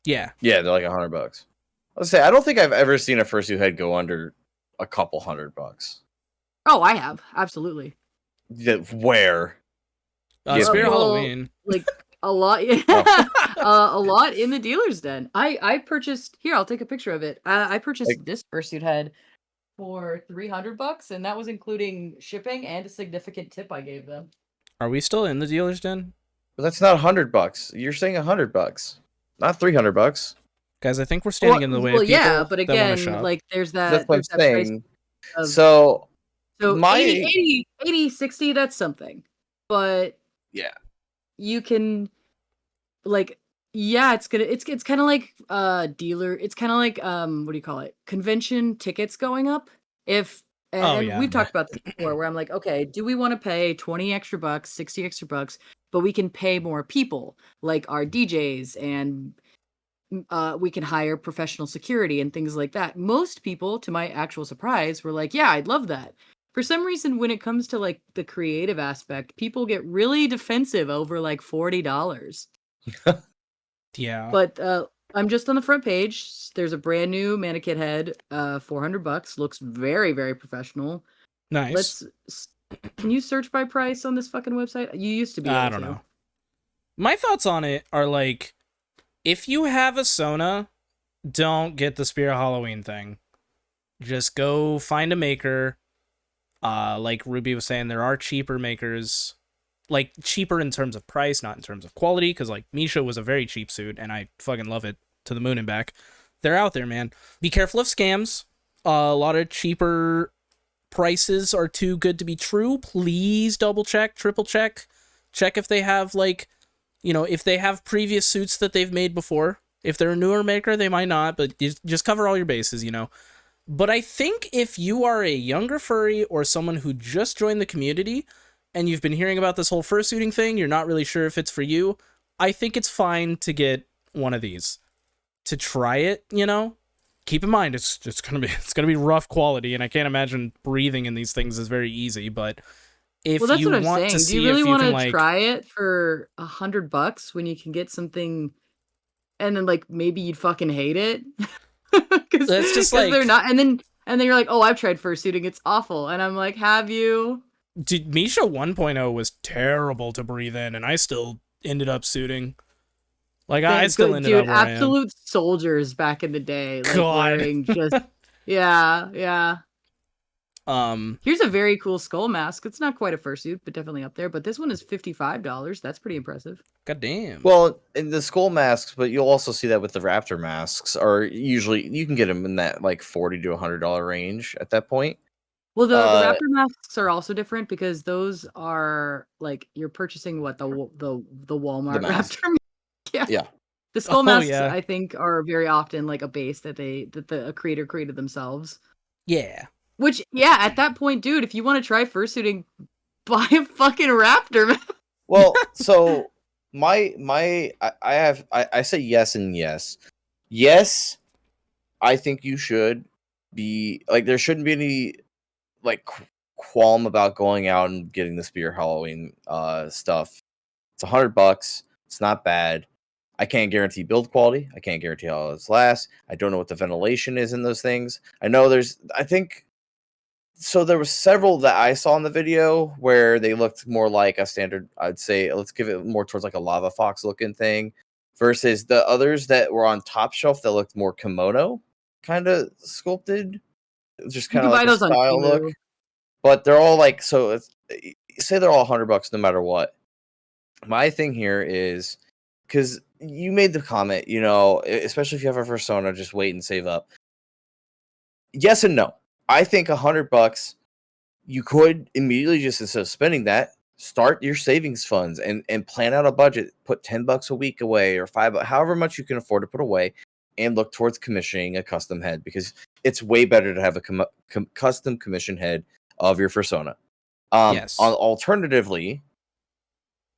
Yeah. Yeah, they're like $100. Let's say I don't think I've ever seen a fursuit head go under a couple $100. Oh, I have, absolutely. Where? Spirit HalloYeen. Like a lot, a lot in the dealer's den. I purchased here. I'll take a picture of it. I purchased this fursuit head for $300, and that was including shipping and a significant tip I gave them. Are we still in the dealer's den? But that's not $100. You're saying $100, not $300. Guys, I think we're standing in the way of people. Yeah, but again, like there's that. That's what I'm saying. So my 80, 60, that's something. But yeah, you can like it's kind of like dealer. It's kind of like what do you call it? Convention tickets going up. We've talked about this before, where I'm like, okay, do we want to pay 20 extra bucks, 60 extra bucks, but we can pay more people, like our DJs, and we can hire professional security and things like that. Most people, to my actual surprise, were like, yeah, I'd love that. For some reason, when it comes to like the creative aspect, people get really defensive over like $40. Yeah. But I'm just on the front page. There's a brand new mannequin head, $400. Looks very, very professional. Nice. Can you search by price on this fucking website? You used to be able to. I don't know. My thoughts on it are like, if you have a Sona, don't get the Spirit HalloYeen thing. Just go find a maker. Like Ruby was saying, there are cheaper makers. Like, cheaper in terms of price, not in terms of quality, because, like, Misha was a very cheap suit, and I fucking love it to the moon and back. They're out there, man. Be careful of scams. a lot of cheaper prices are too good to be true. Please double check, triple check if they have like, if they have previous suits that they've made before. If they're a newer maker, they might not, but just cover all your bases, But I think if you are a younger furry or someone who just joined the community and you've been hearing about this whole fursuiting thing, you're not really sure if it's for you, I think it's fine to get one of these to try it, Keep in mind it's gonna be rough quality, and I can't imagine breathing in these things is very easy, but if Well, that's you what I'm want to saying. Do see you really if you want can to try it for $100 when you can get something and then like maybe you'd fucking hate it? Because It's just like, they're not, and then you're like, oh, I've tried fursuiting, it's awful, and I'm like, have you? dude, Misha 1.0 was terrible to breathe in, and I still ended up suiting. Like, I still ended up where absolute soldiers back in the day, like God. wearing just yeah. Here's a very cool skull mask. It's not quite a fursuit, but definitely up there. But this one is $55. That's pretty impressive. God damn. Well, in the skull masks, but you'll also see that with the raptor masks, are usually you can get them in that like $40 to $100 range at that point. Well, the raptor masks are also different because those are like you're purchasing what the Walmart raptor. Yeah. The skull masks, I think, are very often like a base that the creator created themselves. Yeah. Which, yeah, at that point, dude, if you want to try fursuiting, buy a fucking raptor, man. Well, so I say yes and yes. Yes, I think you should be like there shouldn't be any like qualm about going out and getting the Spear Halloween stuff. It's $100. It's not bad. I can't guarantee build quality. I can't guarantee how it's lasts. I don't know what the ventilation is in those things. I know so there was several that I saw in the video where they looked more like a standard, I'd say, let's give it more towards like a lava fox looking thing versus the others that were on top shelf that looked more kimono kind of sculpted. Just kind of like a style look. But they're all like, so say they're all $100 no matter what. My thing here is, because you made the comment, especially if you have a persona, just wait and save up. Yes and no. I think $100, you could immediately just, instead of spending that, start your savings funds and plan out a budget. Put $10 a week away or $5, however much you can afford to put away, and look towards commissioning a custom head, because it's way better to have a custom commission head of your persona. Yes. Alternatively,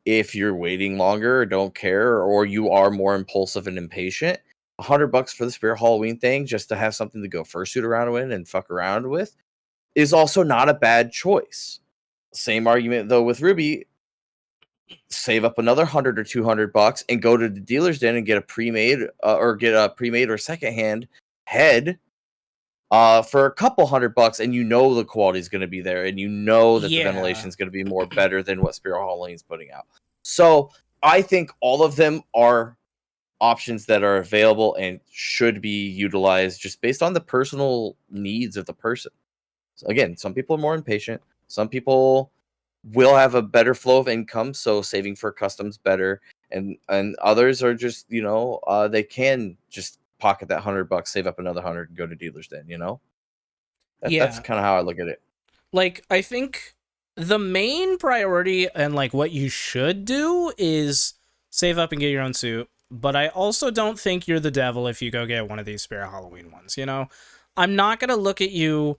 if you're waiting longer or don't care, or you are more impulsive and impatient, $100 for the Spirit Halloween thing, just to have something to go fursuit around with and fuck around with, is also not a bad choice. Same argument though with Ruby. Save up another $100 or $200 and go to the dealer's den and get a pre-made or secondhand head for a couple $100, and the quality is going to be there, and that the ventilation is going to be more better than what Spirit Halloween is putting out. So I think all of them are options that are available and should be utilized just based on the personal needs of the person. So again, some people are more impatient. Some people will have a better flow of income, so saving for customs better, and others are just they can just pocket that $100, save up another 100, and go to dealers den. That's kind of how I look at it. Like, I think the main priority and like what you should do is save up and get your own suit. But I also don't think you're the devil if you go get one of these Spirit Halloween ones. I'm not gonna look at you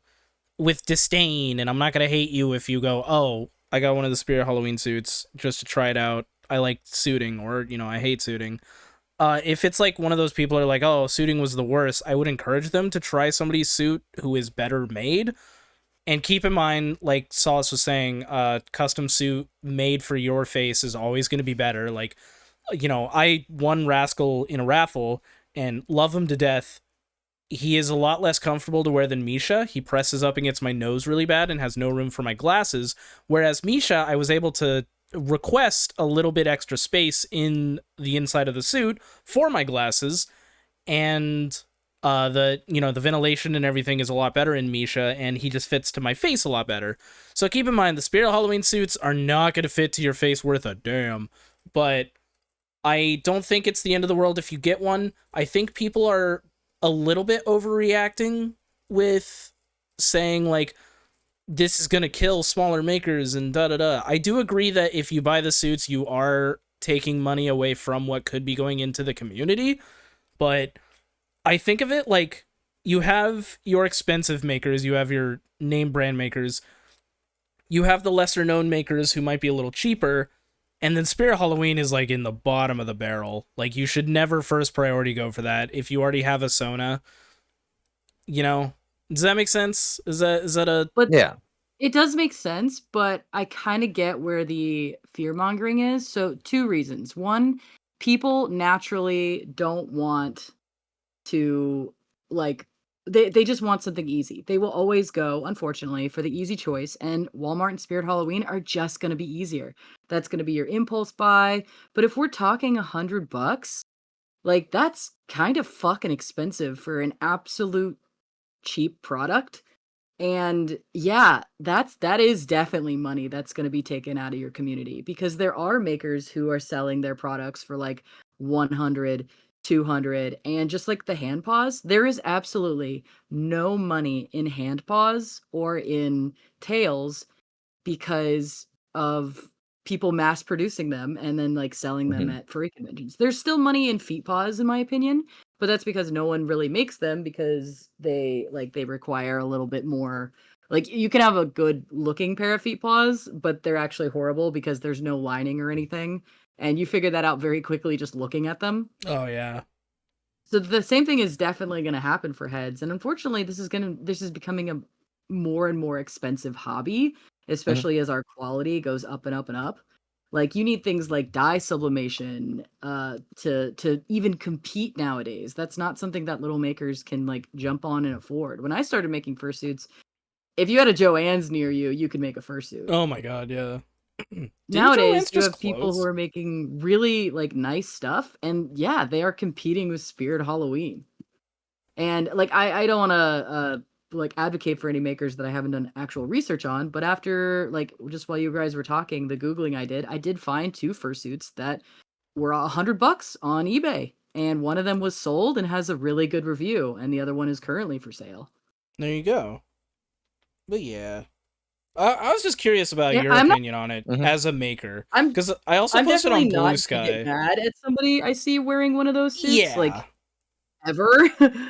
with disdain, and I'm not gonna hate you if you go, oh, I got one of the Spirit Halloween suits just to try it out. I like suiting, or I hate suiting. If it's like one of those people are like, oh, suiting was the worst, I would encourage them to try somebody's suit who is better made. And keep in mind, like Solis was saying, custom suit made for your face is always going to be better. Like, I won Rascal in a raffle and love him to death. He is a lot less comfortable to wear than Misha. He presses up against my nose really bad and has no room for my glasses. Whereas Misha, I was able to request a little bit extra space in the inside of the suit for my glasses, and the ventilation and everything is a lot better in Misha, and he just fits to my face a lot better. So keep in mind, the Spirit Halloween suits are not going to fit to your face worth a damn, but I don't think it's the end of the world if you get one. I think people are a little bit overreacting with saying like this is gonna kill smaller makers and da da da. I do agree that if you buy the suits, you are taking money away from what could be going into the community, but I think of it like you have your expensive makers, you have your name brand makers, you have the lesser known makers who might be a little cheaper, and then Spirit Halloween is like in the bottom of the barrel. Like you should never first priority go for that if you already have a Sona. You know, does that make sense? Is that a But Yeah. it does make sense, but I kind of get where the fear mongering is. So, two reasons. One, people naturally don't want to like they just want something easy. They will always go, unfortunately, for the easy choice, and Walmart and Spirit Halloween are just going to be easier. That's going to be your impulse buy. But if we're talking $100, like that's kind of fucking expensive for an absolute cheap product. And yeah, that is definitely money that's going to be taken out of your community, because there are makers who are selling their products for like 100, 200, and just like the hand paws, there is absolutely no money in hand paws or in tails because of people mass producing them and then like selling them Mhm. at furry conventions. There's still money in feet paws in my opinion, but that's because no one really makes them because they require a little bit more. Like you can have a good looking pair of feet paws, but they're actually horrible because there's no lining or anything. And you figure that out very quickly just looking at them. Oh yeah. So the same thing is definitely going to happen for heads, and unfortunately, this is becoming a more and more expensive hobby, Mhm. especially as our quality goes up and up and up. Like you need things like dye sublimation to even compete nowadays. That's not something that little makers can like jump on and afford. When I started making fursuits, if you had a Joann's near you, you could make a fursuit. Oh my god, yeah. Didn't Joanne's Nowadays, you just have people who close? are making really like nice stuff, and yeah, they are competing with Spirit Halloween. And like I don't want to like advocate for any makers that I haven't done actual research on, but after like just while you guys were talking, the googling I did find two fursuits that were $100 on eBay, and one of them was sold and has a really good review, and the other one is currently for sale. There you go. But yeah. I was just curious about Yeah, your opinion on it Mhm. as a maker. I'm Because I also I'm posted definitely on Blue not gonna get Sky. mad at somebody I see wearing one of those suits Yeah. like ever.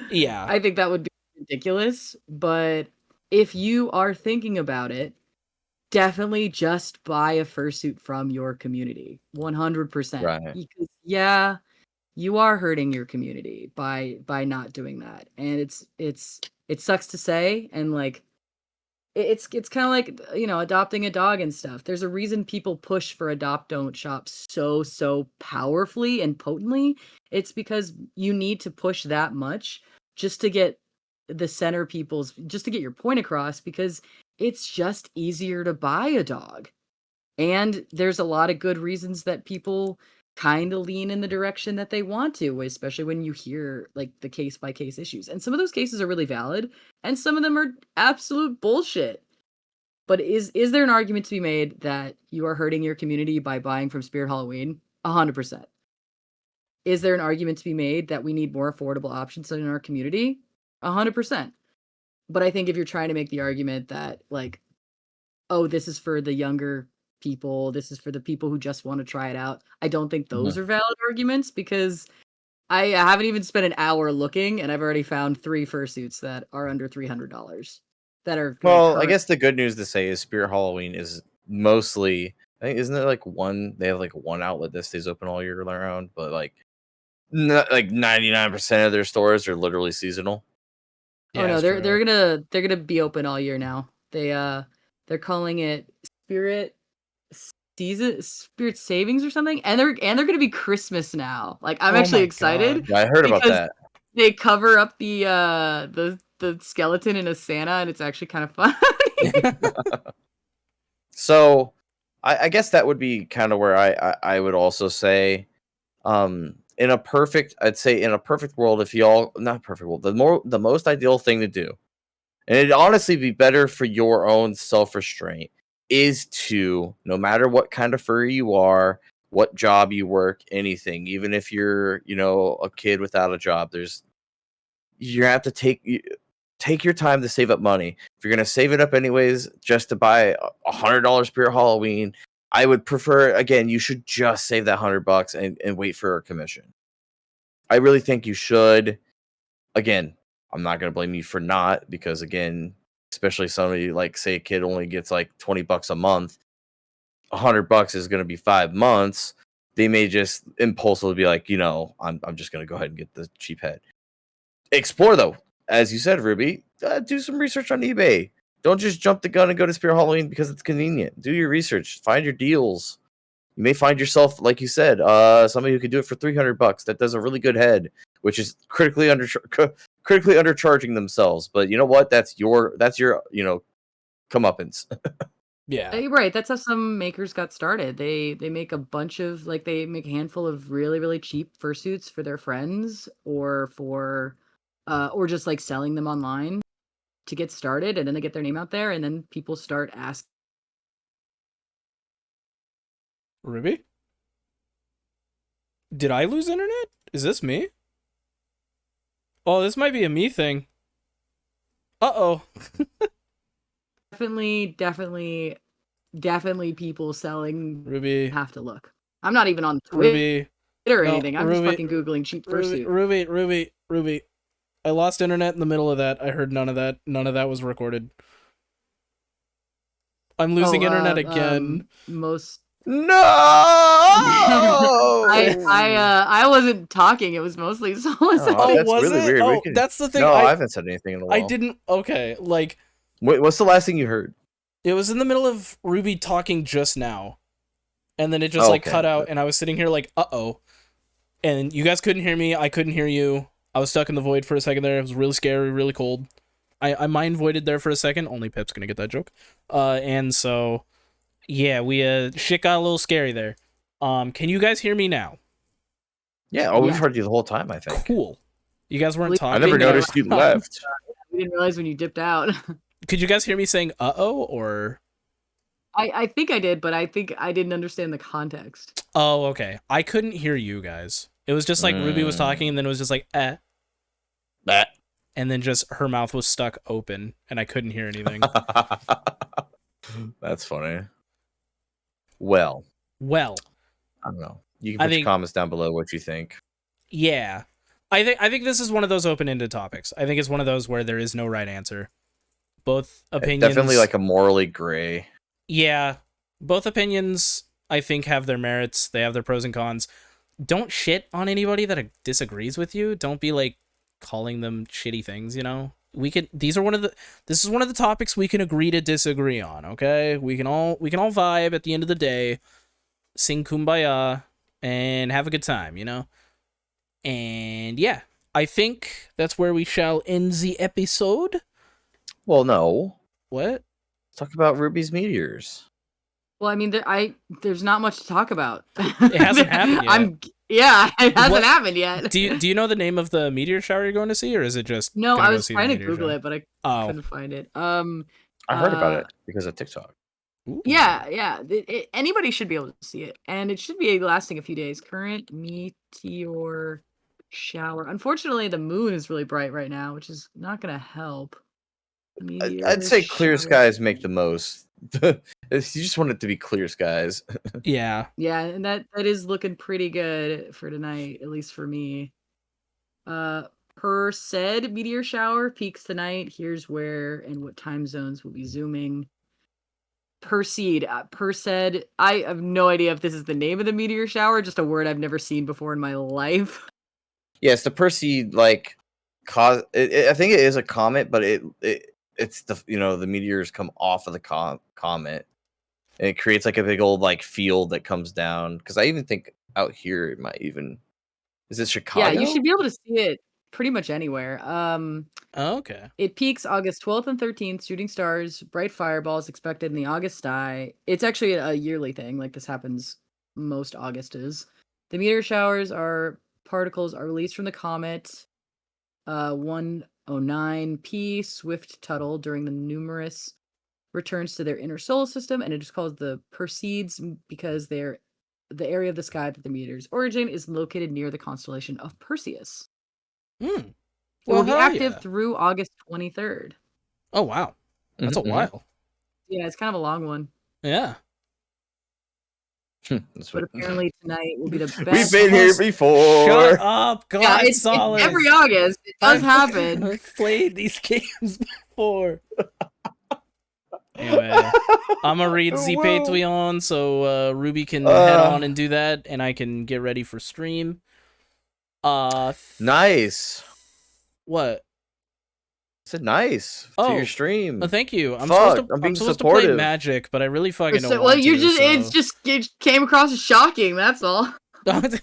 Yeah. I think that would be ridiculous, but if you are thinking about it, definitely just buy a fursuit from your community, 100%. Right. Because yeah, you are hurting your community by not doing that. And it sucks to say, and like it's kind of like, you know, adopting a dog and stuff. There's a reason people push for adopt don't shop so powerfully and potently. It's because you need to push that much just to get the center people's just to get your point across, because it's just easier to buy a dog. And there's a lot of good reasons that people kind of lean in the direction that they want to, especially when you hear like the case by case issues. And some of those cases are really valid, and some of them are absolute bullshit. But is there an argument to be made that you are hurting your community by buying from Spirit Halloween? 100%. Is there an argument to be made that we need more affordable options in our community? 100%. But I think if you're trying to make the argument that like, oh, this is for the younger people, this is for the people who just want to try it out, I don't think those Mhm. are valid arguments, because I haven't even spent an hour looking, and I've already found 3 fursuits that are under $300 that are like Well, I current. guess the good news to say is Spirit Halloween is mostly, I think, isn't it like one, they have like one outlet that stays open all year round, but like not like 99% of their stores are literally seasonal. Oh Yeah, no, it's they're true. gonna be open all year now. They're calling it Spirit Spirit Savings or something, and they're gonna be Christmas now. Like I'm Oh actually my excited god. Yeah, I heard about because that. they cover up the skeleton in a Santa, and it's actually kind of funny. So I guess that would be kind of where I would also say, in a perfect, I'd say in a perfect world, if y'all, not perfect world, the most ideal thing to do, and it'd honestly be better for your own self-restraint, is to, no matter what kind of furry you are, what job you work, anything, even if you're, you know, a kid without a job, there's, you have to take, take your time to save up money. If you're gonna save it up anyways, just to buy $100 per Halloween, I would prefer, again, you should just save that $100 and wait for a commission. I really think you should. Again, I'm not gonna blame you for not, because again, especially somebody like, say a kid only gets like $20 a month, $100 is gonna be 5 months. They may just impulsively be like, I'm just gonna go ahead and get the cheap head. Explore though, as you said, Ruby. Do some research on eBay. Don't just jump the gun and go to Spirit Halloween because it's convenient. Do your research. Find your deals. You may find yourself, like you said, somebody who could do it for $300 that does a really good head, which is critically undercharging themselves. But you know what? That's your comeuppance. Yeah. You're right. That's how some makers got started. They make a bunch of they make a handful of really, really cheap fursuits for their friends or or just like selling them online to get started, and then they get their name out there, and then people start asking. Ruby? Did I lose internet? Is this me? Oh, this might be a me thing. Uh-oh. Definitely people selling. Ruby. Have to look. I'm not even on Twitter Ruby. or No, anything. I'm Ruby, just fucking Googling cheap fursuit. Ruby. I lost internet in the middle of that. I heard none of that. None of that was recorded. I'm losing internet again. No! I wasn't talking. It was mostly Solis. Oh, that's was really it? weird. That's the thing. No, I haven't said anything in a while. I didn't. Okay, like. Wait, what's the last thing you heard? It was in the middle of Ruby talking just now, and then it just cut out, and I was sitting here like, uh-oh, and you guys couldn't hear me. I couldn't hear you. I was stuck in the void for a second there. It was really scary, really cold. I mind voided there for a second. Only Pip's gonna get that joke. And so, yeah, shit got a little scary there. Can you guys hear me now? Yeah, we've heard you the whole time, I think. Cool. You guys weren't talking. I never noticed you left. We didn't realize when you dipped out. Could you guys hear me saying uh-oh, or? I think I did, but I think I didn't understand the context. Oh, okay. I couldn't hear you guys. It was just like Ruby was talking, and then it was just like, Bah. And then just her mouth was stuck open, and I couldn't hear anything. That's funny. Well. I don't know. You can put your comments down below what you think. Yeah. I think this is one of those open-ended topics. I think it's one of those where there is no right answer. Both opinions... Definitely like a morally gray. Yeah. Both opinions, I think, have their merits. They have their pros and cons. Don't shit on anybody that disagrees with you. Don't be like calling them shitty things, This is one of the topics we can agree to disagree on, okay? We can all vibe at the end of the day, sing Kumbaya, and have a good time, And yeah, I think that's where we shall end the episode. Well, no. What? Let's talk about Ruby's meteors. Well, I mean, there's not much to talk about. It hasn't happened yet. It hasn't happened yet. Do you know the name of the meteor shower you're going to see, or is it just? No, I was trying to Google it, but I couldn't find it. I heard about it because of TikTok. Ooh. Yeah. Anybody should be able to see it, and it should be lasting a few days. Current meteor shower. Unfortunately, the moon is really bright right now, which is not going to help. I'd say clear skies make the most. You just want it to be clear skies. Yeah, and that is looking pretty good for tonight, at least for me. Per said meteor shower peaks tonight. Here's where and what time zones we'll be zooming. Per said, I have no idea if this is the name of the meteor shower, just a word I've never seen before in my life. Yes, the Perseid cause. I think it is a comet, but it's the the meteors come off of the comet, and it creates like a big old field that comes down. Because I even think out here it might even. Is it Chicago? Yeah, you should be able to see it pretty much anywhere. Okay. It peaks August 12th and 13th. Shooting stars, bright fireballs expected in the August sky. It's actually a yearly thing. Like this happens most Augustes. The meteor showers particles are released from the comet. 109P Swift Tuttle during the numerous returns to their inner solar system, and it is called the Perseids because the area of the sky that the meteor's origin is located near the constellation of Perseus. It will be hell active yeah. through August 23rd. Oh wow, that's a while. Yeah, it's kind of a long one. Yeah. But apparently tonight will be the best. We've been here before. Shut up, God, Yeah, it's Solis. every August. It does happen. I've played these games before. Anyway, I'm gonna read the Patreon so Ruby can head on and do that, and I can get ready for stream. Nice. What? I said nice to your stream. Thank you. I'm Fuck, supposed to play Magic, but I really fucking don't want to. It came across as shocking. That's all. I'm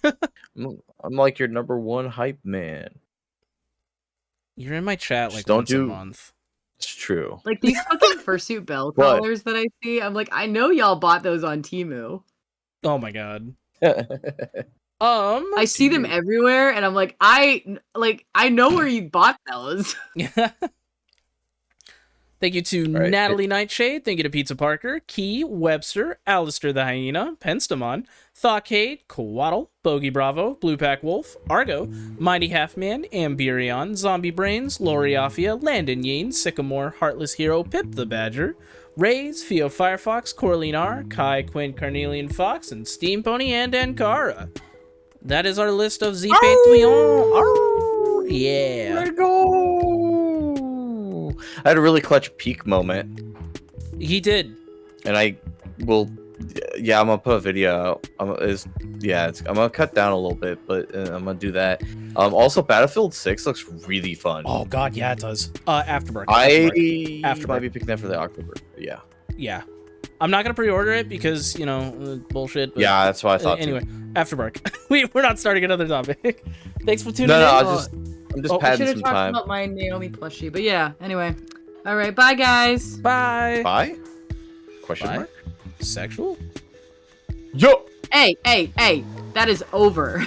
like your number one hype man. You're in my chat like once a month. It's true. Like these fucking fursuit bell collars that I see, I'm like, I know y'all bought those on Temu. Oh my god. I see them everywhere, and I'm like, I know where you bought those. Thank you to Natalie Nightshade. Thank you to Pizza Parker, Key, Webster, Alistair the Hyena, Penstamon, Thawkade, Coatl, Bogey Bravo, Blue Pack Wolf, Argo, Mighty Halfman, Amberion, Zombie Brains, Loriafia, Landon Yeen, Sycamore, Heartless Hero, Pip the Badger, Rays, Fio Firefox, Corlean R, Kai, Quinn, Carnelian Fox, and Steam Pony and Ankara. That is our list of Patreon. Yeah. Let it go. I had a really clutch peak moment. He did. And I will, I'm gonna put a video out. I'm gonna cut down a little bit, but I'm gonna do that. Also, Battlefield 6 looks really fun. Oh god, yeah, it does. Afterbirth. I might be picking that for the October. Yeah. Yeah. I'm not gonna pre-order it because bullshit. But yeah, that's what I thought. Anyway, Afterbark. We're not starting another topic. Thanks for tuning in. I'm just padding some time. About my Naomi plushie, but yeah. Anyway, all right, bye guys. Bye. Bye. Question mark. Sexual. Yo. Hey, that is over.